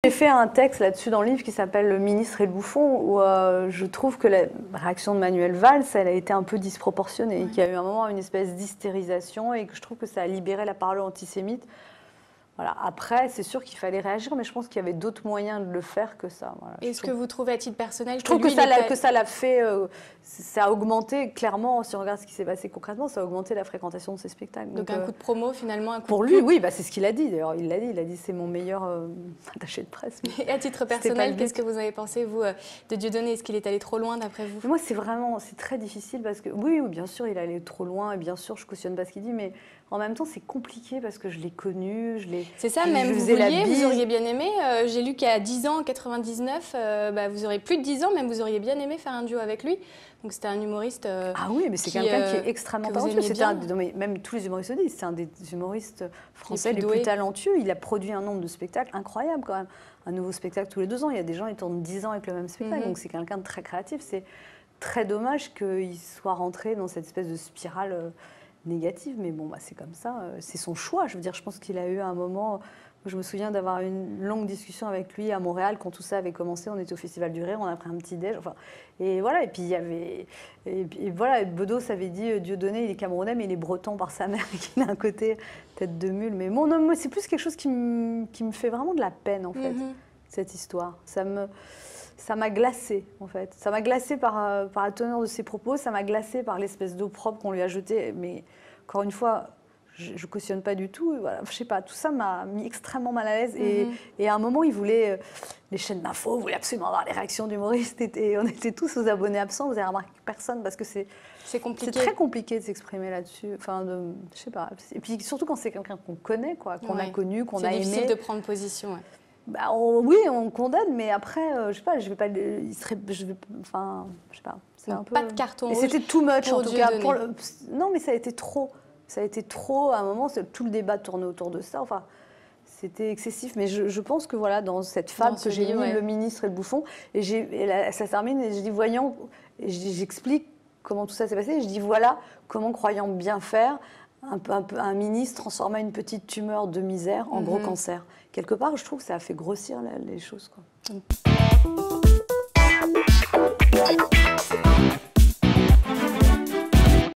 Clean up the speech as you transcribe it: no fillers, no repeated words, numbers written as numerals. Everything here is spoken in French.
J'ai fait un texte là-dessus dans le livre qui s'appelle Le ministre et le bouffon, où je trouve que la réaction de Manuel Valls, elle a été un peu disproportionnée, qu'il y a eu un moment une espèce d'hystérisation et que je trouve que ça a libéré la parole antisémite. Voilà. Après, c'est sûr qu'il fallait réagir, mais je pense qu'il y avait d'autres moyens de le faire que ça. Voilà. Est-ce que vous trouvez à titre personnel je trouve que ça l'a fait, ça a augmenté clairement, si on regarde ce qui s'est passé concrètement, ça a augmenté la fréquentation de ces spectacles. Donc un coup de promo finalement, un coup pour de lui, oui, bah, c'est ce qu'il a dit d'ailleurs. Il a dit c'est mon meilleur attaché de presse. Et à titre personnel, qu'est-ce que vous avez pensé, vous, de Dieudonné? Est-ce qu'il est allé trop loin d'après vous? Moi, c'est très difficile parce que, oui, bien sûr, il est allé trop loin et bien sûr, je cautionne pas ce qu'il dit, mais en même temps, c'est compliqué parce que je l'ai connu, c'est ça, même vous auriez bien aimé. J'ai lu qu'à 10 ans, en 99, vous aurez plus de 10 ans, même vous auriez bien aimé faire un duo avec lui. Donc c'était un humoriste. Ah oui, mais c'est quelqu'un qui est extrêmement talentueux. Même tous les humoristes le disent, c'est un des humoristes français les plus talentueux. Il a produit un nombre de spectacles incroyable quand même. Un nouveau spectacle tous les 2 ans. Il y a des gens qui tournent 10 ans avec le même spectacle. Donc c'est quelqu'un de très créatif. C'est très dommage qu'il soit rentré dans cette espèce de spirale négative. Mais bon, c'est comme ça. C'est son choix. Je veux dire, je pense qu'il a eu un moment... Je me souviens d'avoir une longue discussion avec lui à Montréal quand tout ça avait commencé. On était au Festival du Rire, on a pris un petit déj. Enfin, et voilà. Et puis il y avait, voilà, Bedos avait dit Dieudonné, il est camerounais, mais il est breton par sa mère, qu'il a un côté tête de mule. Mais bon, non, c'est plus quelque chose qui me fait vraiment de la peine en fait, cette histoire. Ça m'a glacée en fait. Ça m'a glacée par la teneur de ses propos. Ça m'a glacée par l'espèce d'opprobre qu'on lui a jeté. Mais encore une fois. Je cautionne pas du tout. Voilà, je sais pas, tout ça m'a mis extrêmement mal à l'aise. Et à un moment, il voulait, les chaînes d'infos voulaient absolument avoir les réactions d'humoristes. Et on était tous aux abonnés absents. Vous avez remarqué personne parce que c'est très compliqué de s'exprimer là-dessus. Enfin, je sais pas. Et puis surtout quand c'est quelqu'un qu'on connaît, quoi, qu'on a connu, qu'on a aimé. C'est difficile de prendre position. Ouais. Oui, on condamne, mais après, je sais pas, je vais pas, enfin, je sais pas. C'est un peu. Pas de carton rouge. Et c'était too much en tout cas. Non, mais ça a été trop. Ça a été trop, à un moment, tout le débat tournait autour de ça. Enfin, c'était excessif. Mais je pense que voilà, dans cette fable que j'ai mis, Le ministre et le bouffon, et ça se termine, et je dis, voyons, j'explique comment tout ça s'est passé, et je dis, voilà comment, croyant bien faire, un ministre transforma une petite tumeur de misère en gros cancer. Quelque part, je trouve que ça a fait grossir les choses, quoi.